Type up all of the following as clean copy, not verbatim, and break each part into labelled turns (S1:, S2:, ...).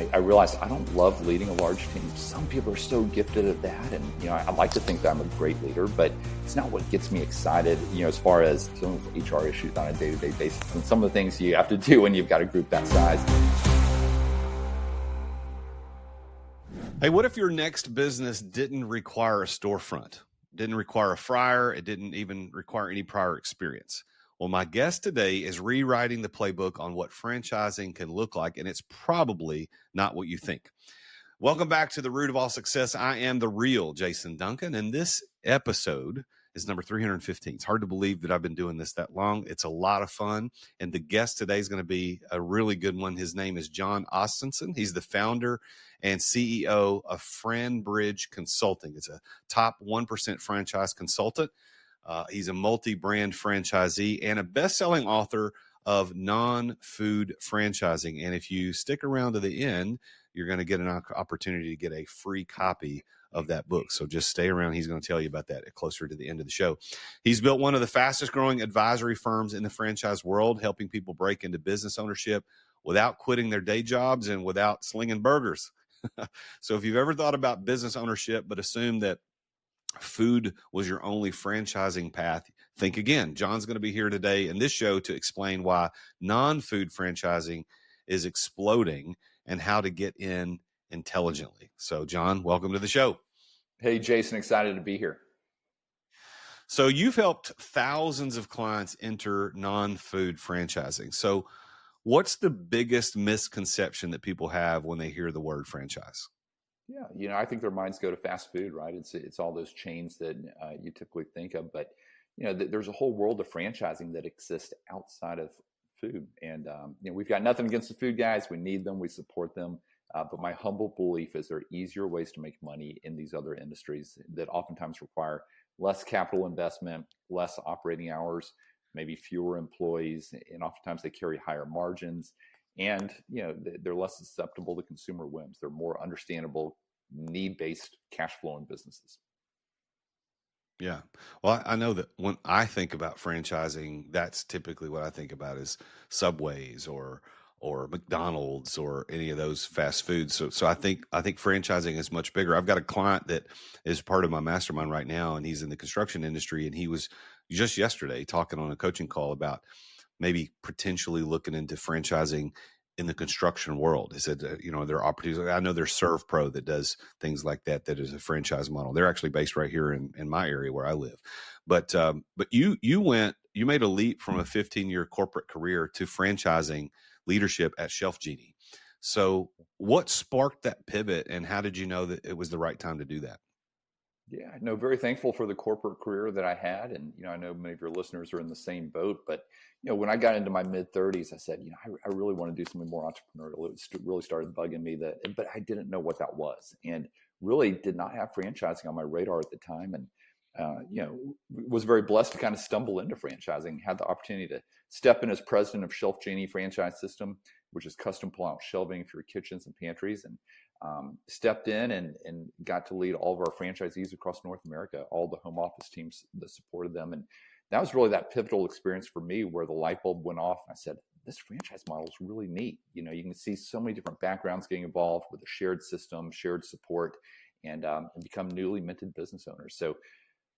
S1: I realized I don't love leading a large team. Some people are so gifted at that. And, I like to think that I'm a great leader, but it's not what gets me excited, as far as dealing with HR issues on a day-to-day basis and some of the things you have to do when you've got a group that size.
S2: Hey, what if your next business didn't require a storefront, didn't require a fryer, it didn't even require any prior experience? Well, my guest today is rewriting the playbook on what franchising can look like, and it's probably not what you think. Welcome back to The Root of All Success. I am the real Jason Duncan, and this episode is number 315. It's hard to believe that I've been doing this that long. It's a lot of fun, and the guest today is going to be a really good one. His name is Jon Ostenson. He's the founder and CEO of FranBridge Consulting. It's a top 1% franchise consultant. He's a multi-brand franchisee and a best-selling author of non-food franchising. And if you stick around to the end, you're going to get an opportunity to get a free copy of that book. So just stay around. He's going to tell you about that closer to the end of the show. He's built one of the fastest growing advisory firms in the franchise world, helping people break into business ownership without quitting their day jobs and without slinging burgers. So if you've ever thought about business ownership but assumed that food was your only franchising path, think again. Jon's going to be here today in this show to explain why non-food franchising is exploding and how to get in intelligently. So, Jon, welcome to the show.
S1: Hey, Jason, excited to be here.
S2: So you've helped thousands of clients enter non-food franchising. So what's the biggest misconception that people have when they hear the word franchise?
S1: Yeah, I think their minds go to fast food, right? It's all those chains that you typically think of, but there's a whole world of franchising that exists outside of food, and we've got nothing against the food guys. We need them, we support them, but my humble belief is there are easier ways to make money in these other industries that oftentimes require less capital investment, less operating hours, maybe fewer employees, and oftentimes they carry higher margins. And, they're less susceptible to consumer whims. They're more understandable, need-based cash flowing businesses.
S2: Yeah. Well, I know that when I think about franchising, that's typically what I think about is Subways or McDonald's or any of those fast foods. So I think franchising is much bigger. I've got a client that is part of my mastermind right now, and he's in the construction industry, and he was just yesterday talking on a coaching call about maybe potentially looking into franchising in the construction world. He said, there are opportunities. I know there's ServPro that does things like that is a franchise model. They're actually based right here in my area where I live. But you made a leap from a 15-year corporate career to franchising leadership at Shelf Genie. So what sparked that pivot, and how did you know that it was the right time to do that?
S1: Yeah, no, very thankful for the corporate career that I had. And, I know many of your listeners are in the same boat, but, when I got into my mid 30s, I said, I really want to do something more entrepreneurial. It really started bugging me but I didn't know what that was, and really did not have franchising on my radar at the time. And, was very blessed to kind of stumble into franchising, had the opportunity to step in as president of Shelf Genie franchise system, which is custom pull-out shelving for your kitchens and pantries. And stepped in and got to lead all of our franchisees across North America, all the home office teams that supported them. And that was really that pivotal experience for me where the light bulb went off. And I said, this franchise model is really neat. You can see so many different backgrounds getting involved with a shared system, shared support, and become newly minted business owners. So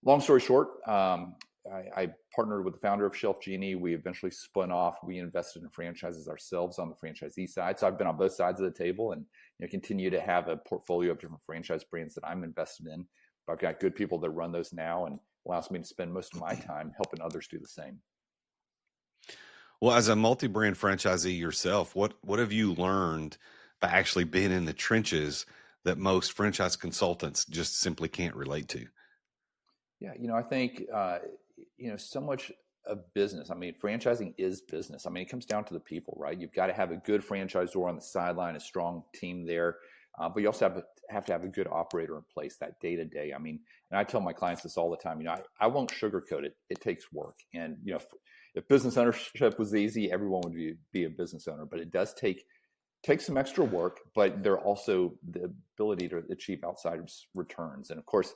S1: long story short, I partnered with the founder of Shelf Genie. We eventually spun off. We invested in franchises ourselves on the franchisee side. So I've been on both sides of the table, and continue to have a portfolio of different franchise brands that I'm invested in. But I've got good people that run those now, and allows me to spend most of my time helping others do the same.
S2: Well, as a multi-brand franchisee yourself, what have you learned by actually being in the trenches that most franchise consultants just simply can't relate to?
S1: Yeah, I think so much of business. I mean, franchising is business. I mean, it comes down to the people, right? You've got to have a good franchisor on the sideline, a strong team there, but you also have to have a good operator in place that day to day. I mean, and I tell my clients this all the time. I won't sugarcoat it. It takes work, and if business ownership was easy, everyone would be a business owner. But it does take some extra work. But there are also the ability to achieve outside returns, and of course,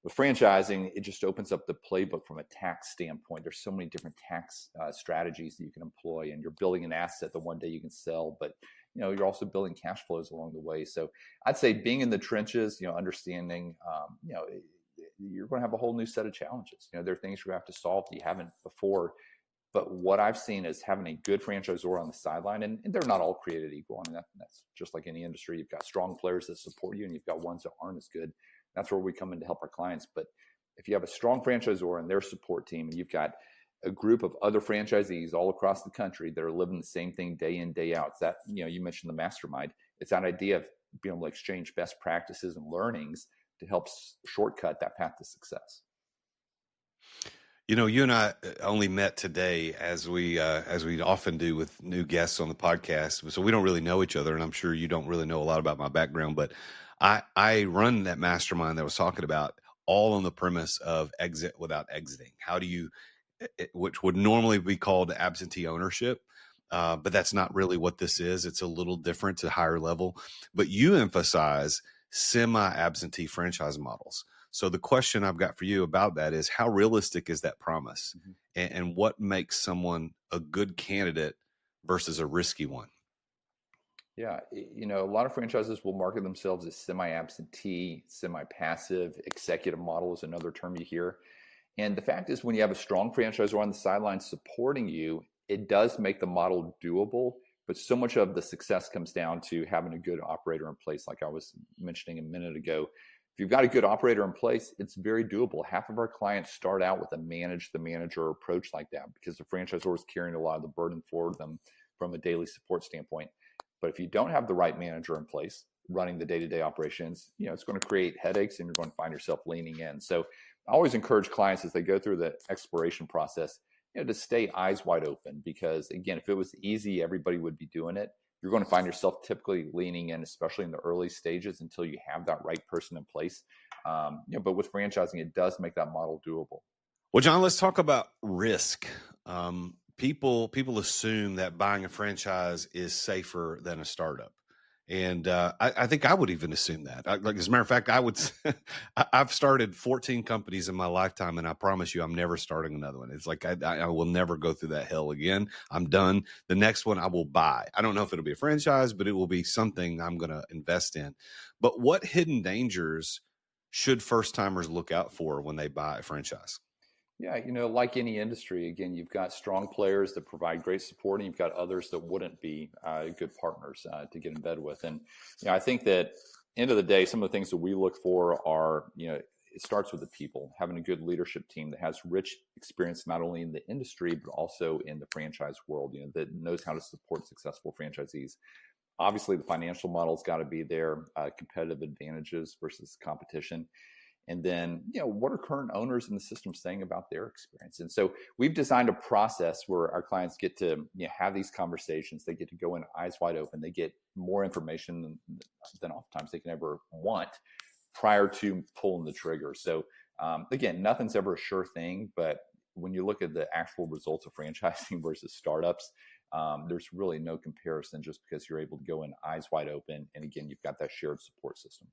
S1: with franchising, it just opens up the playbook from a tax standpoint. There's so many different tax strategies that you can employ, and you're building an asset that one day you can sell. But you're also building cash flows along the way. So I'd say being in the trenches, understanding, you're going to have a whole new set of challenges. There are things you have to solve that you haven't before. But what I've seen is having a good franchisor on the sideline, and they're not all created equal. I mean, that's just like any industry. You've got strong players that support you, and you've got ones that aren't as good. That's where we come in to help our clients. But if you have a strong franchisor and their support team, and you've got a group of other franchisees all across the country that are living the same thing day in, day out, it's that, you mentioned the mastermind. It's that idea of being able to exchange best practices and learnings to help shortcut that path to success.
S2: You and I only met today, as we often do with new guests on the podcast. So we don't really know each other, and I'm sure you don't really know a lot about my background. But I run that mastermind that I was talking about, all on the premise of exit without exiting. How do you, which would normally be called absentee ownership, but that's not really what this is. It's a little different, to higher level. But you emphasize semi-absentee franchise models. So the question I've got for you about that is, how realistic is that promise? Mm-hmm. And what makes someone a good candidate versus a risky one?
S1: Yeah, a lot of franchises will market themselves as semi-absentee, semi-passive. Executive model is another term you hear. And the fact is, when you have a strong franchisor on the sidelines supporting you, it does make the model doable. But so much of the success comes down to having a good operator in place, like I was mentioning a minute ago. If you've got a good operator in place, it's very doable. Half of our clients start out with a manage the manager approach like that, because the franchisor is carrying a lot of the burden for them from a daily support standpoint. But if you don't have the right manager in place running the day-to-day operations, it's going to create headaches, and you're going to find yourself leaning in. So I always encourage clients, as they go through the exploration process, to stay eyes wide open, because again, if it was easy, everybody would be doing it. You're going to find yourself typically leaning in, especially in the early stages, until you have that right person in place. But with franchising, it does make that model doable.
S2: Well, Jon, let's talk about risk. People assume that buying a franchise is safer than a startup. And I think I would even assume that. As a matter of fact, I've started 14 companies in my lifetime, and I promise you, I'm never starting another one. It's like I will never go through that hell again. I'm done. The next one I will buy. I don't know if it'll be a franchise, but it will be something I'm going to invest in. But what hidden dangers should first-timers look out for when they buy a franchise?
S1: Yeah, like any industry, again, you've got strong players that provide great support, and you've got others that wouldn't be good partners to get in bed with. And I think that end of the day, some of the things that we look for are, it starts with the people, having a good leadership team that has rich experience not only in the industry but also in the franchise world, that knows how to support successful franchisees. Obviously, the financial model's got to be there, competitive advantages versus competition. And then, what are current owners in the system saying about their experience? And so we've designed a process where our clients get to have these conversations. They get to go in eyes wide open. They get more information than oftentimes they can ever want prior to pulling the trigger. So again, nothing's ever a sure thing, but when you look at the actual results of franchising versus startups, there's really no comparison, just because you're able to go in eyes wide open. And again, you've got that shared support system.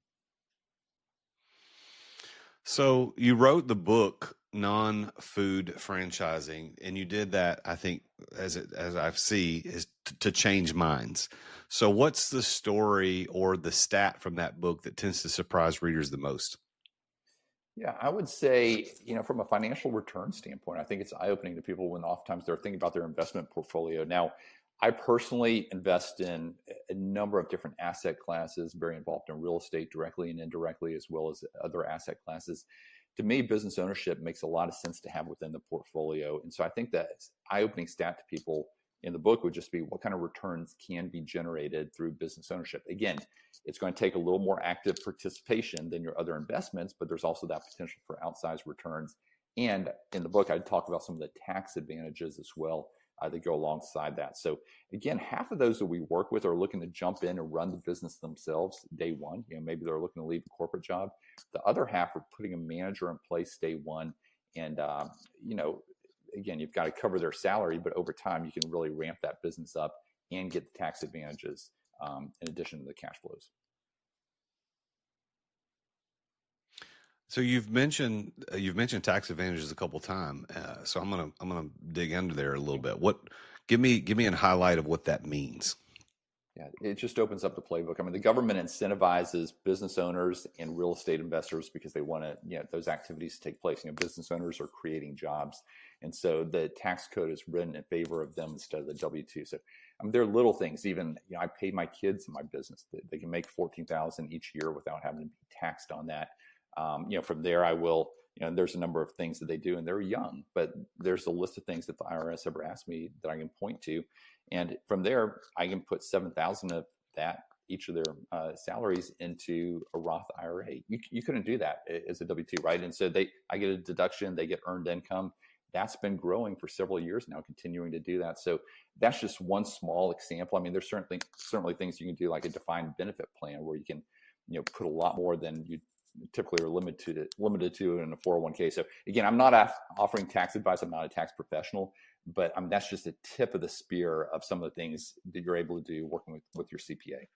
S2: So you wrote the book Non-Food Franchising, and you did that, I think, as I see, is to change minds. So what's the story or the stat from that book that tends to surprise readers the most?
S1: Yeah, I would say, from a financial return standpoint, I think it's eye-opening to people when oftentimes they're thinking about their investment portfolio. Now, I personally invest in a number of different asset classes, very involved in real estate directly and indirectly, as well as other asset classes. To me, business ownership makes a lot of sense to have within the portfolio. And so I think that eye-opening stat to people in the book would just be what kind of returns can be generated through business ownership. Again, it's going to take a little more active participation than your other investments, but there's also that potential for outsized returns. And in the book, I talk about some of the tax advantages as well that go alongside that. So again, half of those that we work with are looking to jump in and run the business themselves day one. Maybe they're looking to leave a corporate job. The other half are putting a manager in place day one. And, again, you've got to cover their salary, but over time you can really ramp that business up and get the tax advantages in addition to the cash flows.
S2: So you've mentioned tax advantages a couple of times. So I'm gonna dig under there a little bit. Give me a highlight of what that means.
S1: Yeah, it just opens up the playbook. I mean, the government incentivizes business owners and real estate investors because they want to, those activities to take place. Business owners are creating jobs. And so the tax code is written in favor of them instead of the W-2. So there are little things. Even, I pay my kids in my business. They can make $14,000 each year without having to be taxed on that. From there, I will, there's a number of things that they do, and they're young, but there's a list of things that the IRS ever asked me that I can point to. And from there, I can put 7,000 of that, each of their salaries, into a Roth IRA. You couldn't do that as a W-2, right? And so I get a deduction, they get earned income. That's been growing for several years now, continuing to do that. So that's just one small example. I mean, there's certainly things you can do, like a defined benefit plan, where you can, put a lot more than you typically are limited to in a 401k. So again, I'm not offering tax advice. I'm not a tax professional, but that's just a tip of the spear of some of the things that you're able to do working with your CPA.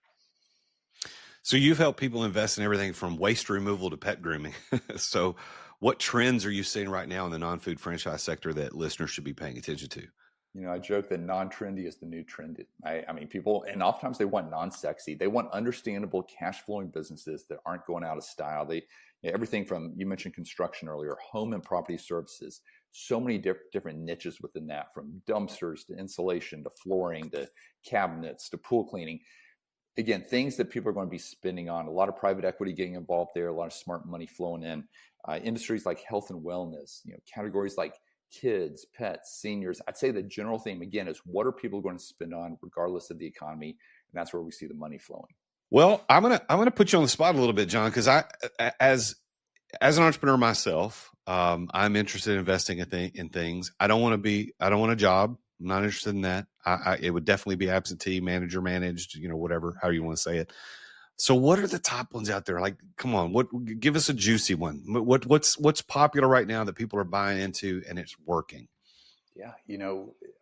S2: So you've helped people invest in everything from waste removal to pet grooming. So what trends are you seeing right now in the non-food franchise sector that listeners should be paying attention to?
S1: I joke that non-trendy is the new trendy. I mean, people, and oftentimes they want non-sexy. They want understandable cash flowing businesses that aren't going out of style. Everything from, you mentioned construction earlier, home and property services, so many different niches within that, from dumpsters to insulation to flooring to cabinets to pool cleaning. Again, things that people are going to be spending on. A lot of private equity getting involved there, a lot of smart money flowing in. Industries like health and wellness, categories like kids, pets, seniors. I'd say the general theme, again, is what are people going to spend on regardless of the economy? And that's where we see the money flowing.
S2: Well, I'm gonna put you on the spot a little bit, John, because as an entrepreneur myself, I'm interested in investing in things. I don't want a job. I'm not interested in that. It would definitely be absentee, manager managed, whatever, how you want to say it. So what are the top ones out there? Like, come on, give us a juicy one. What's popular right now that people are buying into and it's working?
S1: Yeah,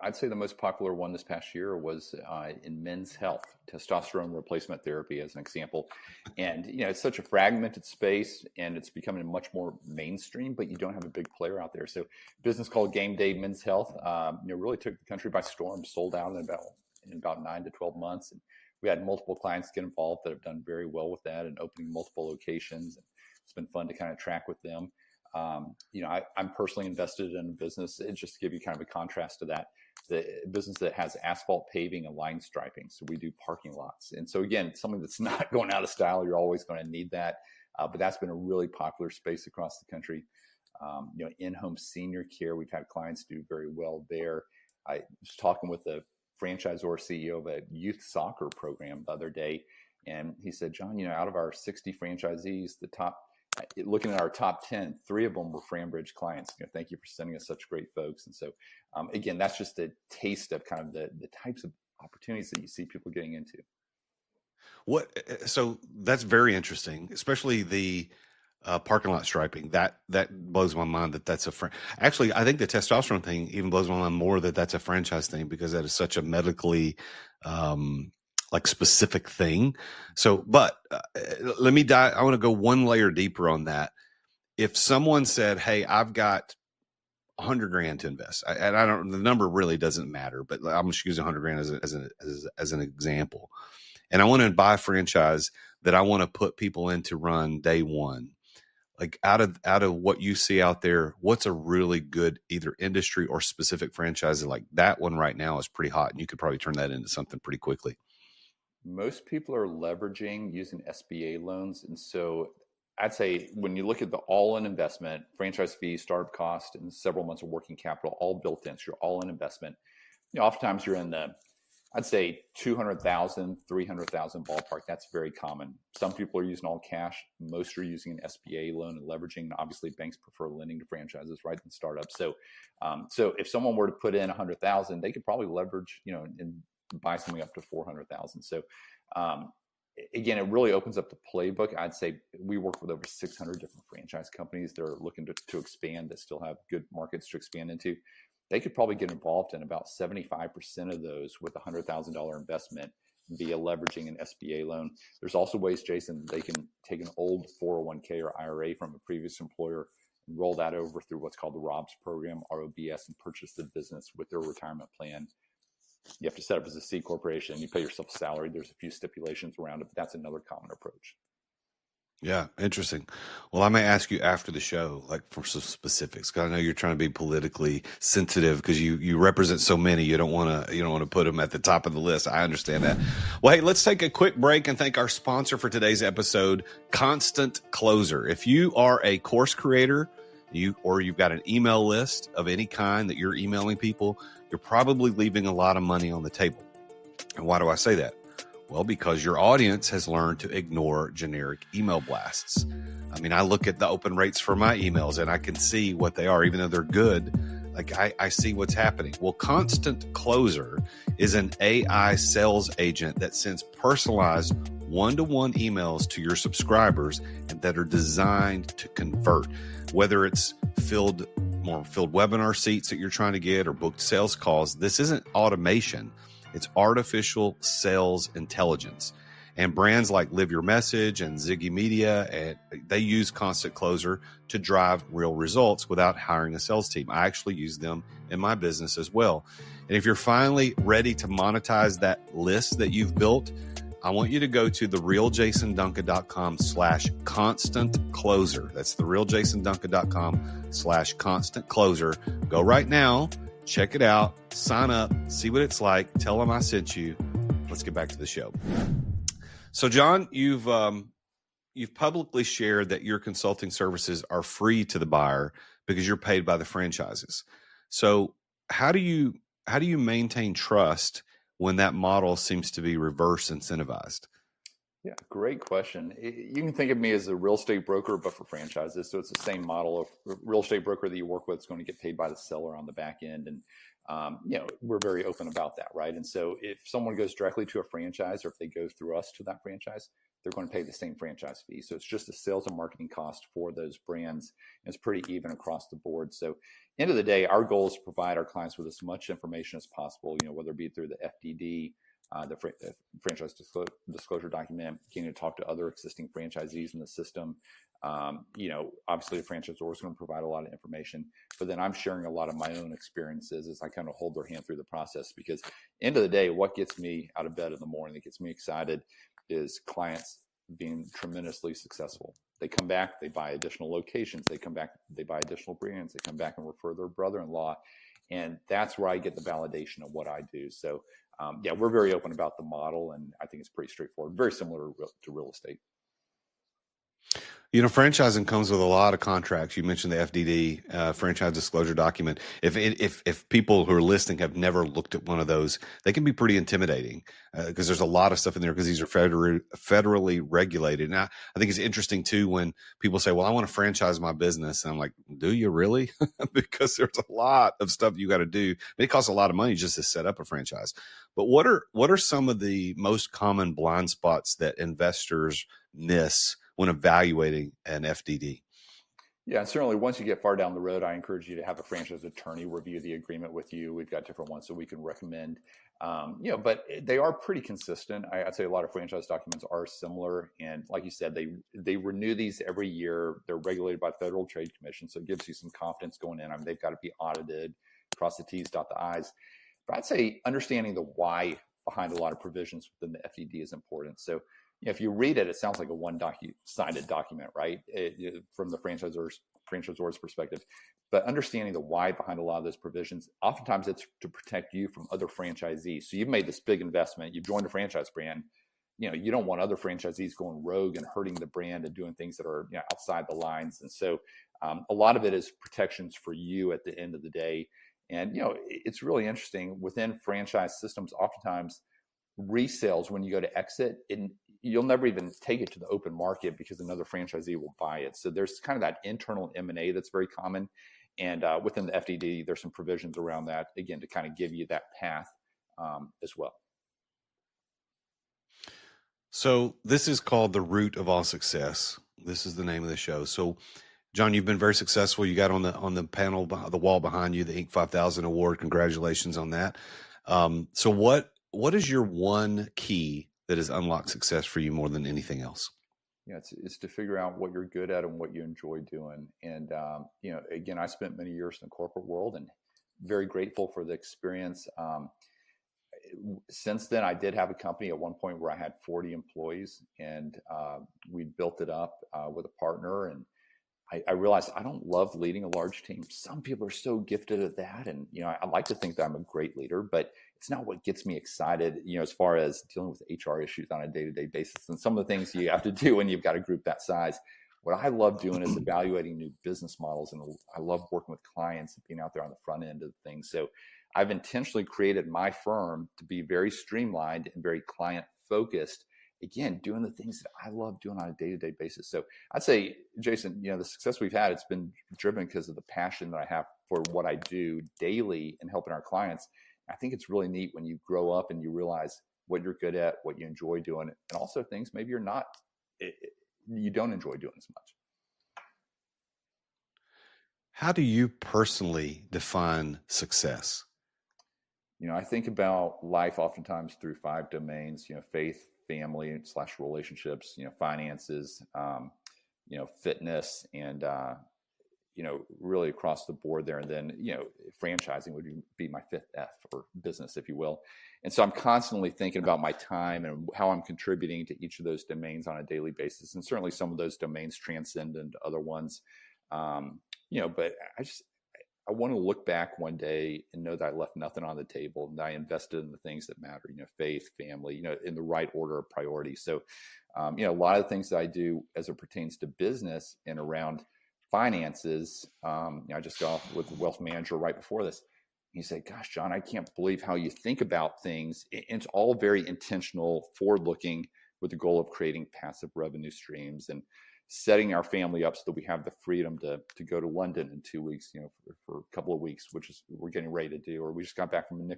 S1: I'd say the most popular one this past year was in men's health, testosterone replacement therapy as an example. And, it's such a fragmented space and it's becoming much more mainstream, but you don't have a big player out there. So business called Game Day Men's Health, really took the country by storm, sold out in about 9 to 12 months. And we had multiple clients get involved that have done very well with that and opening multiple locations. And it's been fun to kind of track with them. I'm personally invested in a business, just to give you kind of a contrast to that, the business that has asphalt paving and line striping. So we do parking lots. And so again, something that's not going out of style, you're always going to need that. But that's been a really popular space across the country. In-home senior care, we've had clients do very well there. I was talking with the franchisor CEO of a youth soccer program the other day, and he said, John, out of our 60 franchisees, looking at our top 10, 3 of them were Frambridge clients. Thank you for sending us such great folks. And so, again, that's just a taste of kind of the types of opportunities that you see people getting into.
S2: So that's very interesting, especially the parking lot striping. That blows my mind that's actually, I think the testosterone thing even blows my mind more that's a franchise thing, because that is such a medically specific thing. So, but let me dive. I want to go one layer deeper on that. If someone said, hey, I've got $100,000 to invest, and the number really doesn't matter, but I'm just using $100,000 as an example. And I want to buy a franchise that I want to put people in to run day one. Like out of what you see out there, what's a really good either industry or specific franchise? Like that one right now is pretty hot, and you could probably turn that into something pretty quickly.
S1: Most people are leveraging using SBA loans. And so I'd say when you look at the all-in investment, franchise fees, startup cost, and several months of working capital, all built in, so your all-in investment, oftentimes you're in the, I'd say 200,000, 300,000 ballpark. That's very common. Some people are using all cash. Most are using an SBA loan and leveraging. Obviously, banks prefer lending to franchises, right, than startups. So, so if someone were to put in 100,000, they could probably leverage, and buy something up to 400,000. So, again, it really opens up the playbook. I'd say we work with over 600 different franchise companies that are looking to expand, that still have good markets to expand into. They could probably get involved in about 75% of those with a $100,000 investment via leveraging an SBA loan. There's also ways, Jason, they can take an old 401k or IRA from a previous employer and roll that over through what's called the ROBS program, ROBS, and purchase the business with their retirement plan You have to set up as a C corporation. You pay yourself a salary. There's a few stipulations around it, but that's another common approach.
S2: Yeah, interesting. Well, I may ask you after the show, like for some specifics, because I know you're trying to be politically sensitive because you represent so many. You don't want to put them at the top of the list. I understand that. Well, hey, let's take a quick break and thank our sponsor for today's episode, Constant Closer. If you are a course creator, you've got an email list of any kind that you're emailing people, you're probably leaving a lot of money on the table. And why do I say that? Well, because your audience has learned to ignore generic email blasts. I mean, I look at the open rates for my emails and I can see what they are, even though they're good. Like I see what's happening. Well, Constant Closer is an AI sales agent that sends personalized one-to-one emails to your subscribers and that are designed to convert. Whether it's filled webinar seats that you're trying to get or booked sales calls, this isn't automation. It's artificial sales intelligence. And brands like Live Your Message and Ziggy Media, and they use Constant Closer to drive real results without hiring a sales team. I actually use them in my business as well. And if you're finally ready to monetize that list that you've built, I want you to go to therealjasonduncan.com/constant closer. That's therealjasonduncan.com/constant closer. Go right now. Check it out, sign up, see what it's like, tell them I sent you. Let's get back to the show. So, Jon, you've publicly shared that your consulting services are free to the buyer because you're paid by the franchises. So how do you maintain trust when that model seems to be reverse incentivized?
S1: Yeah, great question. You can think of me as a real estate broker, but for franchises. So it's the same model of real estate broker that you work with is going to get paid by the seller on the back end. And, we're very open about that, right? And so if someone goes directly to a franchise or if they go through us to that franchise, they're going to pay the same franchise fee. So it's just a sales and marketing cost for those brands. And it's pretty even across the board. So end of the day, our goal is to provide our clients with as much information as possible, whether it be through the FDD, the franchise disclosure document, getting to talk to other existing franchisees in the system. Obviously the franchisor is going to provide a lot of information, but then I'm sharing a lot of my own experiences as I kind of hold their hand through the process, because end of the day, what gets me out of bed in the morning, that gets me excited, is clients being tremendously successful. They come back, they buy additional locations, they come back, they buy additional brands, they come back and refer their brother-in-law. And that's where I get the validation of what I do. So we're very open about the model, and I think it's pretty straightforward, very similar to real estate.
S2: Franchising comes with a lot of contracts. You mentioned the FDD, franchise disclosure document. If people who are listening have never looked at one of those, they can be pretty intimidating because there's a lot of stuff in there because these are federally regulated. And I think it's interesting too when people say, well, I want to franchise my business. And I'm like, do you really? Because there's a lot of stuff you got to do. It costs a lot of money just to set up a franchise. But what are some of the most common blind spots that investors miss when evaluating an FDD?
S1: Yeah, and certainly once you get far down the road, I encourage you to have a franchise attorney review the agreement with you. We've got different ones that we can recommend, but they are pretty consistent. I'd say a lot of franchise documents are similar. And like you said, they renew these every year. They're regulated by Federal Trade Commission. So it gives you some confidence going in. I mean, they've got to be audited, cross the T's, dot the I's. But I'd say understanding the why behind a lot of provisions within the FDD is important. So if you read it, it sounds like a one-sided document, right? From the franchisor's perspective. But understanding the why behind a lot of those provisions, oftentimes it's to protect you from other franchisees. So you've made this big investment, you've joined a franchise brand. You don't want other franchisees going rogue and hurting the brand and doing things that are outside the lines. And so a lot of it is protections for you at the end of the day. And it's really interesting within franchise systems. Oftentimes, resales, when you go to exit, you'll never even take it to the open market because another franchisee will buy it. So there's kind of that internal M&A that's very common. And within the FDD, there's some provisions around that, again, to kind of give you that path as well.
S2: So this is called The Root of All Success. This is the name of the show. So, Jon, you've been very successful. You got on the panel, the wall behind you, the Inc. 5000 award. Congratulations on that. So what is your one key that has unlocked success for you more than anything else?
S1: Yeah, it's to figure out what you're good at and what you enjoy doing. And, again, I spent many years in the corporate world and very grateful for the experience. since then, I did have a company at one point where I had 40 employees, and we built it up with a partner. And I realized I don't love leading a large team. Some people are so gifted at that. And, I like to think that I'm a great leader, but it's not what gets me excited, as far as dealing with HR issues on a day-to-day basis and some of the things you have to do when you've got a group that size. What I love doing is evaluating new business models. And I love working with clients and being out there on the front end of things. So I've intentionally created my firm to be very streamlined and very client focused. Again, doing the things that I love doing on a day-to-day basis. So I'd say, Jason, the success we've had, it's been driven because of the passion that I have for what I do daily and helping our clients. I think it's really neat when you grow up and you realize what you're good at, what you enjoy doing, and also things maybe you don't enjoy doing as much.
S2: How do you personally define success?
S1: I think about life oftentimes through 5 domains, faith, family / relationships, finances, fitness, and, really across the board there. And then, franchising would be my 5th F, or business, if you will. And so I'm constantly thinking about my time and how I'm contributing to each of those domains on a daily basis. And certainly some of those domains transcend into other ones. But I want to look back one day and know that I left nothing on the table, and I invested in the things that matter, faith, family, in the right order of priority. So, a lot of the things that I do as it pertains to business and around finances, I just got off with the wealth manager right before this. He said, "Gosh, Jon, I can't believe how you think about things." It's all very intentional, forward-looking, with the goal of creating passive revenue streams and setting our family up so that we have the freedom to go to London in 2 weeks, for a couple of weeks, which is we're getting ready to do. Or we just got back from a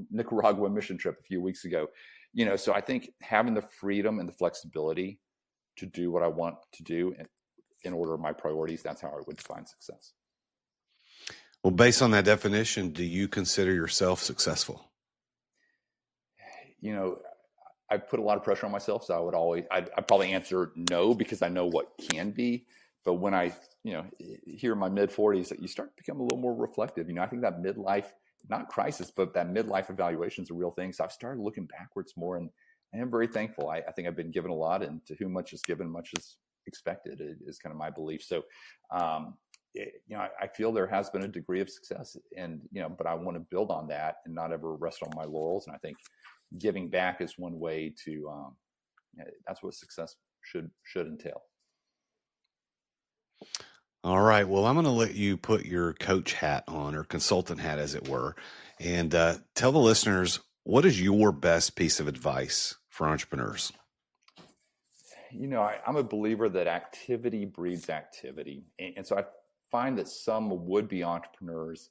S1: Nicaragua mission trip a few weeks ago. So I think having the freedom and the flexibility to do what I want to do in order of my priorities, that's how I would define success.
S2: Well, based on that definition, do you consider yourself successful?
S1: I put a lot of pressure on myself, so I'd probably answer no, because I know what can be. But when I, here in my mid 40s, you start to become a little more reflective. I think that midlife, not crisis, but that midlife evaluation is a real thing. So I've started looking backwards more, and I am very thankful. I think I've been given a lot, and to whom much is given, much is expected, is kind of my belief. So, I feel there has been a degree of success, and, but I want to build on that and not ever rest on my laurels. And I think giving back is one way to, that's what success should entail.
S2: All right. Well, I'm going to let you put your coach hat on, or consultant hat, as it were, and tell the listeners, what is your best piece of advice for entrepreneurs?
S1: I'm a believer that activity breeds activity. And so I find that some would-be entrepreneurs,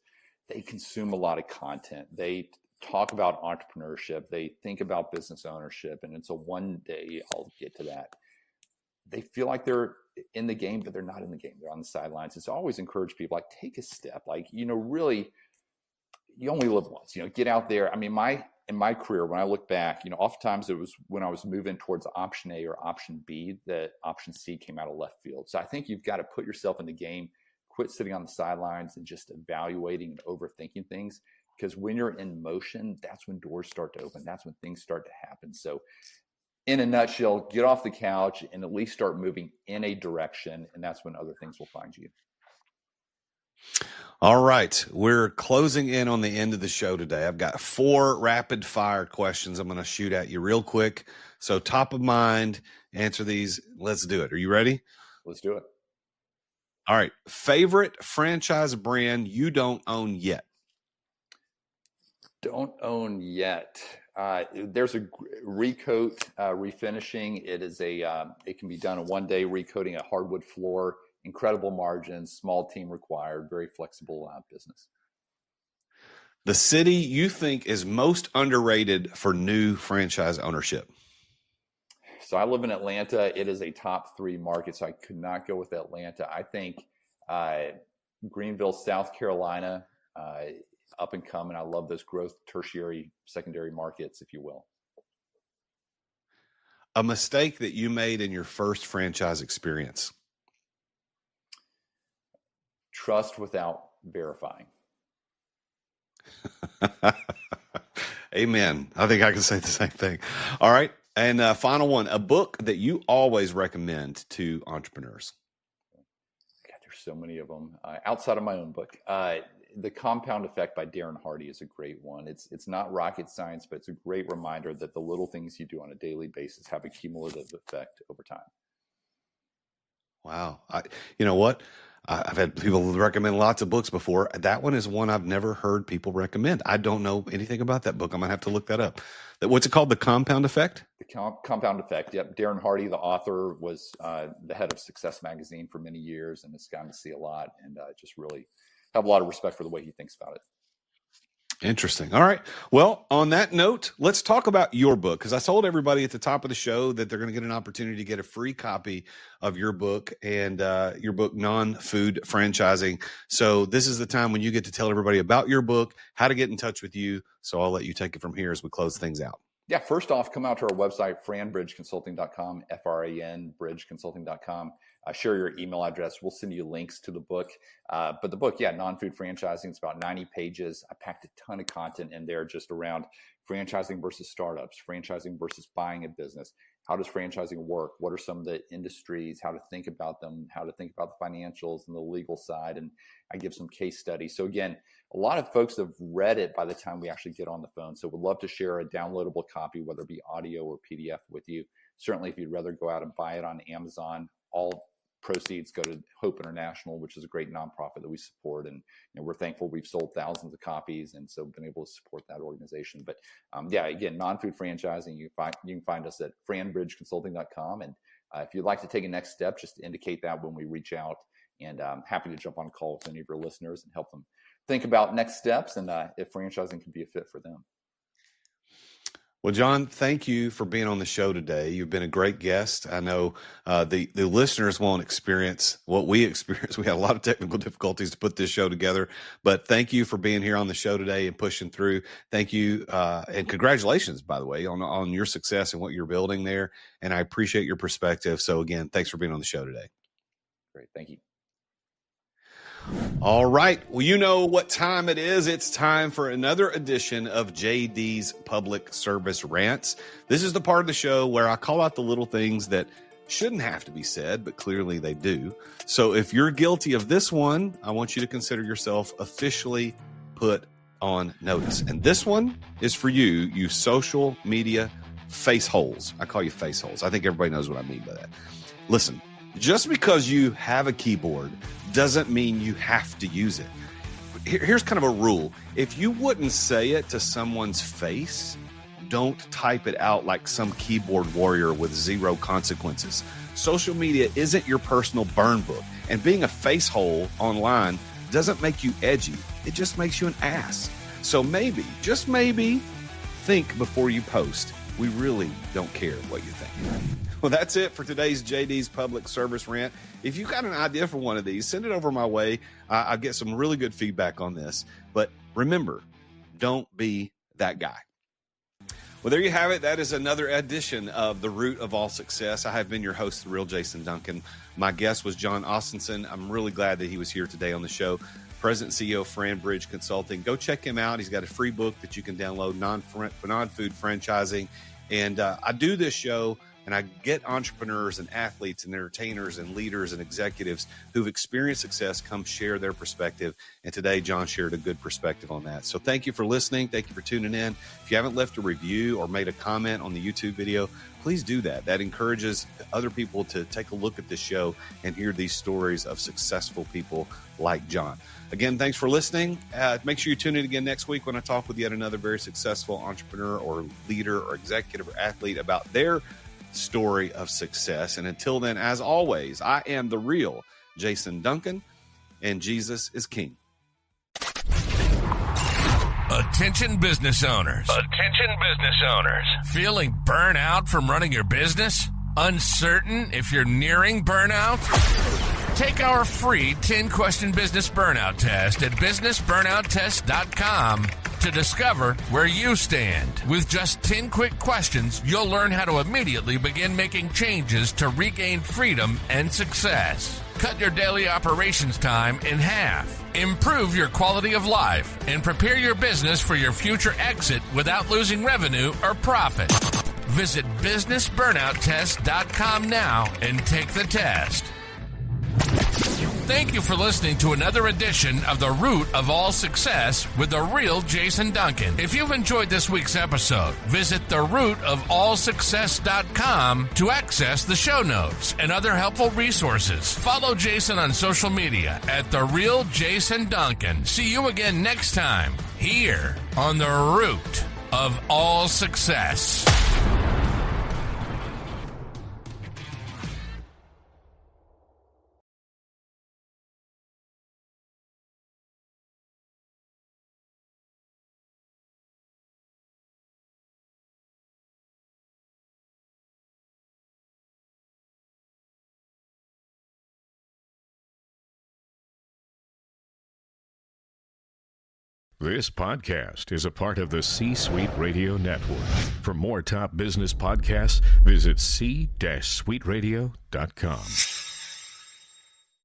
S1: they consume a lot of content. They talk about entrepreneurship. They think about business ownership. And it's one day I'll get to that. They feel like they're in the game, but they're not in the game. They're on the sidelines. And so I always encourage people, take a step, really, you only live once, get out there. I mean, in my career, when I look back, oftentimes it was when I was moving towards option A or option B, that option C came out of left field. So I think you've got to put yourself in the game, quit sitting on the sidelines and just evaluating and overthinking things. Because when you're in motion, that's when doors start to open. That's when things start to happen. So in a nutshell, get off the couch and at least start moving in a direction. And that's when other things will find you.
S2: All right. We're closing in on the end of the show today. I've got 4 rapid fire questions I'm going to shoot at you real quick. So top of mind, answer these. Let's do it. Are you ready?
S1: Let's do it.
S2: All right. Favorite franchise brand you don't own yet?
S1: Don't own yet. There's a recoat, refinishing. It can be done in one day, recoating a hardwood floor. Incredible margins, small team required, very flexible business.
S2: The city you think is most underrated for new franchise ownership?
S1: So I live in Atlanta. It is a top 3 market, so I could not go with Atlanta. I think Greenville, South Carolina, up and coming. I love those growth tertiary, secondary markets, if you will.
S2: A mistake that you made in your first franchise experience?
S1: Trust without verifying.
S2: Amen. I think I can say the same thing. All right. And final one, a book that you always recommend to entrepreneurs.
S1: God, there's so many of them outside of my own book. The Compound Effect by Darren Hardy is a great one. It's not rocket science, but it's a great reminder that the little things you do on a daily basis have a cumulative effect over time.
S2: Wow. You know what? I've had people recommend lots of books before. That one is one I've never heard people recommend. I don't know anything about that book. I'm going to have to look that up. What's it called? The Compound Effect?
S1: The Compound Effect. Yep. Darren Hardy, the author, was the head of Success Magazine for many years and has gotten to see a lot, and just really have a lot of respect for the way he thinks about it.
S2: Interesting. All right. Well, on that note, let's talk about your book, because I told everybody at the top of the show that they're going to get an opportunity to get a free copy of your book and your book, Non-Food Franchising. So this is the time when you get to tell everybody about your book, how to get in touch with you. So I'll let you take it from here as we close things out.
S1: Yeah, first off, come out to our website, franbridgeconsulting.com, F-R-A-N, bridgeconsulting.com. Share your email address. We'll send you links to the book. But the book, Non-Food Franchising, it's about 90 pages. I packed a ton of content in there just around franchising versus startups, franchising versus buying a business. How does franchising work? What are some of the industries, how to think about them, how to think about the financials and the legal side. And I give some case studies. So again, a lot of folks have read it by the time we actually get on the phone. So we'd love to share a downloadable copy, whether it be audio or PDF with you. Certainly, if you'd rather go out and buy it on Amazon, all proceeds go to Hope International, which is a great nonprofit that we support. And we're thankful we've sold thousands of copies and so been able to support that organization. But again, non-food franchising, you can find us at franbridgeconsulting.com. And if you'd like to take a next step, just indicate that when we reach out. And I'm happy to jump on a call with any of your listeners and help them think about next steps and if franchising can be a fit for them.
S2: Well, Jon, thank you for being on the show today. You've been a great guest. I know the listeners won't experience what we experienced. We had a lot of technical difficulties to put this show together, but thank you for being here on the show today and pushing through. Thank you. And congratulations, by the way, on your success and what you're building there. And I appreciate your perspective. So again, thanks for being on the show today.
S1: Great. Thank you.
S2: All right. Well, you know what time it is. It's time for another edition of JD's Public Service Rants. This is the part of the show where I call out the little things that shouldn't have to be said, but clearly they do. So if you're guilty of this one, I want you to consider yourself officially put on notice. And this one is for you, you social media face holes. I call you face holes. I think everybody knows what I mean by that. Listen, just because you have a keyboard doesn't mean you have to use it. Here's kind of a rule. If you wouldn't say it to someone's face, don't type it out like some keyboard warrior with zero consequences. Social media isn't your personal burn book, and being a face hole online doesn't make you edgy. It just makes you an ass. So maybe, just maybe, think before you post. We really don't care what you think. Well, that's it for today's JD's Public Service Rant. If you've got an idea for one of these, send it over my way. I'll get some really good feedback on this. But remember, don't be that guy. Well, there you have it. That is another edition of The Root of All Success. I have been your host, The Real Jason Duncan. My guest was Jon Ostenson. I'm really glad that he was here today on the show. President and CEO of Franbridge Consulting. Go check him out. He's got a free book that you can download, Non-Food Franchising. And I do this show, and I get entrepreneurs and athletes and entertainers and leaders and executives who've experienced success come share their perspective. And today, Jon shared a good perspective on that. So thank you for listening. Thank you for tuning in. If you haven't left a review or made a comment on the YouTube video, please do that. That encourages other people to take a look at this show and hear these stories of successful people like Jon. Again, thanks for listening. Make sure you tune in again next week when I talk with yet another very successful entrepreneur or leader or executive or athlete about their story of success. And until then, as always, I am the real Jason Duncan, and Jesus is King.
S3: Attention business owners. Attention business owners. Feeling burnout from running your business? Uncertain if you're nearing burnout? Take our free 10-question business burnout test at businessburnouttest.com to discover where you stand. With just 10 quick questions, you'll learn how to immediately begin making changes to regain freedom and success. cut your daily operations time in half, improve your quality of life, and prepare your business for your future exit without losing revenue or profit. Visit businessburnouttest.com now and take the test. Thank you for listening to another edition of The Root of All Success with the real Jason Duncan. If you've enjoyed this week's episode, visit therootofallsuccess.com to access the show notes and other helpful resources. Follow Jason on social media at The Real Jason Duncan. See you again next time here on The Root of All Success.
S4: This podcast is a part of the C-Suite Radio Network. For more top business podcasts, visit c-suiteradio.com.